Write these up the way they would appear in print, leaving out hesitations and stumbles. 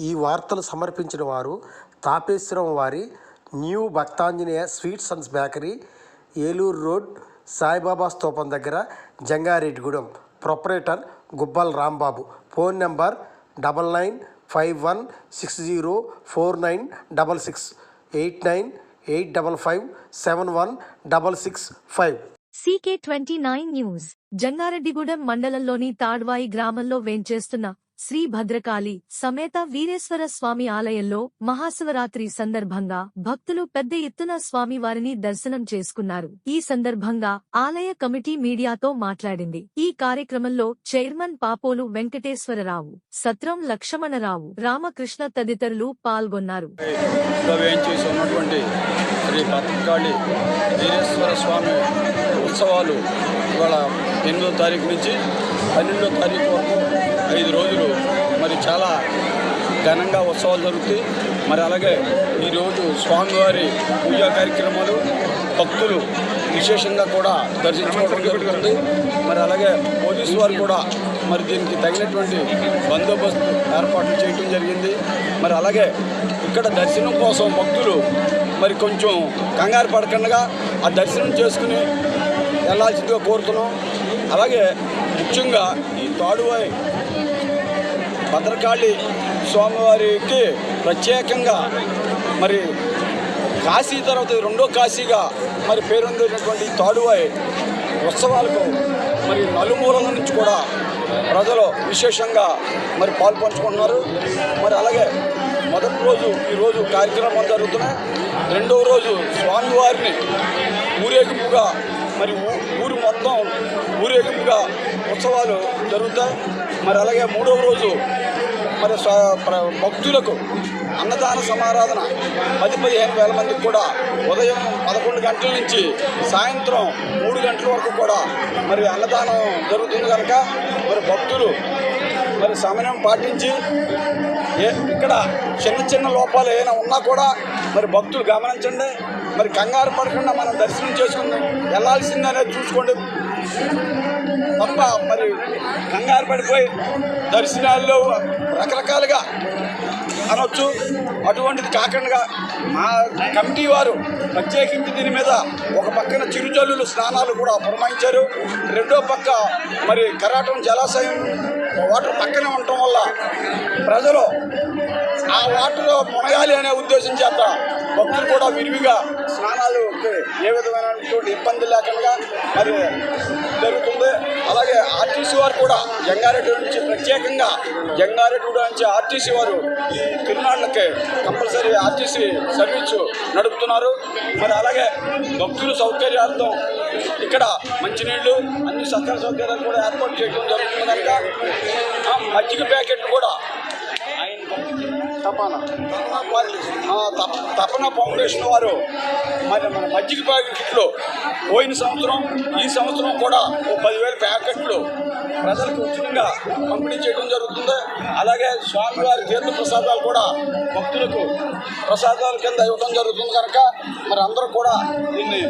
ఈ వార్తలు సమర్పించిన వారు తాపేశ్వరం వారి new Bhaktanjaneya sweets and bakery, Eluru road, Saibaba స్తూపం దగ్గర, Jangareddygudem. Proprietor Gubbal Rambabu. Phone number 9951604966 8985571665. CK29 news. Jangareddygudem మండలంలోని తాడ్వాయి గ్రామంలో వేంచేస్తున్న శ్రీ భద్రకాళి సమేత వీరేశ్వర స్వామి ఆలయంలో మహాశివరాత్రి సందర్భంగా భక్తులు పెద్ద ఎత్తున స్వామివారిని దర్శనం చేసుకున్నారు. ఈ సందర్భంగా ఆలయ కమిటీ మీడియాతో మాట్లాడింది. ఈ కార్యక్రమంలో చైర్మన్ పాపోలు వెంకటేశ్వరరావు, సత్రం లక్ష్మణరావు, రామకృష్ణ తదితరులు పాల్గొన్నారు. శ్రీ భద్రకాళి వీరేశ్వర స్వామి ఉత్సవాలు ఇవాళ 8వ తారీఖు నుంచి 12వ తారీఖు వరకు 5 రోజులు మరి చాలా ఘనంగా ఉత్సవాలు జరుగుతాయి. మరి అలాగే ఈరోజు స్వామివారి పూజా కార్యక్రమాలు భక్తులు విశేషంగా కూడా దర్శించుకోవడం జరుగుతుంది. మరి అలాగే పోలీసు వారు కూడా మరి దీనికి తగినటువంటి బందోబస్తు ఏర్పాట్లు చేయడం జరిగింది. మరి అలాగే ఇక్కడ దర్శనం కోసం భక్తులు మరి కొంచెం కంగారు పడకుండా ఆ దర్శనం చేసుకుని వెళ్ళాల్సిందిగా కోరుతున్నాం. అలాగే ముఖ్యంగా ఈ తాడువాయి భద్రకాళి స్వామివారికి ప్రత్యేకంగా మరి కాశీ తర్వాత 2వ కాశీగా మరి పేరొందినటువంటి తాడువాయి ఉత్సవాలకు మరి నలుమూలల నుంచి కూడా ప్రజలు విశేషంగా మరి పాల్పంచుకుంటున్నారు. మరి అలాగే మొదటి రోజు ఈరోజు కార్యక్రమాలు జరుగుతున్నాయి. 2వ రోజు స్వామివారిని ఊరేగింపుగా మరి ఊరు మొత్తం ఊరేగింపుగా ఉత్సవాలు జరుగుతాయి. మరి అలాగే 3వ రోజు మరి భక్తులకు అన్నదాన సమారాధన 10-15 వేల మందికి కూడా ఉదయం 11 గంటల నుంచి సాయంత్రం 3 గంటల వరకు కూడా మరి అన్నదానం జరుగుతుంది కనుక మరి భక్తులు మరి సమయం పాటించి ఇక్కడ చిన్న లోపాలు ఏమైనా ఉన్నా కూడా మరి భక్తులు గమనించండి. మరి కంగారు పడకుండా మనం దర్శనం చేసుకుని వెళ్ళాల్సిందనేది చూసుకోండి తప్ప మరి కంగారు పడిపోయి దర్శనాల్లో రకరకాలుగా అనొచ్చు. అటువంటిది కాకుండా మా కమిటీ వారు ప్రత్యేకించి దీని మీద ఒక పక్కన చిరుజల్లులు స్నానాలు కూడా పురమాయించారు. 2వ పక్క మరి కరాటం జలాశయం వాటర్ పక్కనే ఉండటం వల్ల ప్రజలు ఆ వాటర్లో మునగాలి అనే ఉద్దేశం చేత భక్తులు కూడా విరివిగా స్నానాలు ఏ విధమైనటువంటి ఇబ్బంది లేకుండా మరి జరుగుతుంది. అలాగే ఆర్టీసీ వారు కూడా జంగారెడ్డి నుంచి ప్రత్యేకంగా జంగారెడ్డి నుంచి ఆర్టీసీ వారు ఈ తిరునాళ్ళకి కంపల్సరీ ఆర్టీసీ సర్వీసు నడుపుతున్నారు. మరి అలాగే భక్తుల సౌకర్యార్థం ఇక్కడ మంచినీళ్ళు అన్ని సకల సౌకర్యాలు కూడా ఏర్పాటు చేయడం జరుగుతుంది కనుక మజ్జిగ ప్యాకెట్లు కూడా తపన ఫౌండేషన్ వారు మరి మన మజ్జిగ ప్యాకెట్లు పోయిన సంవత్సరం ఈ సంవత్సరం కూడా 10,000 ప్యాకెట్లు ప్రజలకు ఉచితంగా పంపిణీ చేయడం జరుగుతుంది. అలాగే స్వామివారి తీర్థ ప్రసాదాలు కూడా భక్తులకు ప్రసాదాల కింద ఇవ్వడం జరుగుతుంది కనుక మరి అందరూ కూడా దీన్ని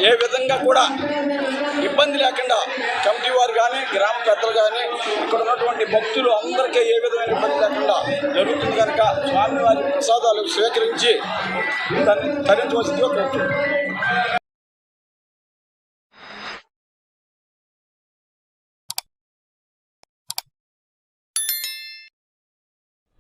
ఏ విధంగా కూడా ఇబ్బంది లేకుండా కమిటీ వారు కానీ గ్రామ పెద్దలు కానీ ఇక్కడ ఉన్నటువంటి భక్తులు అందరికీ ఏ విధమైన ఇబ్బంది లేకుండా జరుగుతుంది కనుక స్వామివారి ప్రసాదాలు స్వీకరించి దాన్ని తరించవలసిందిగా కోరుతున్నాం.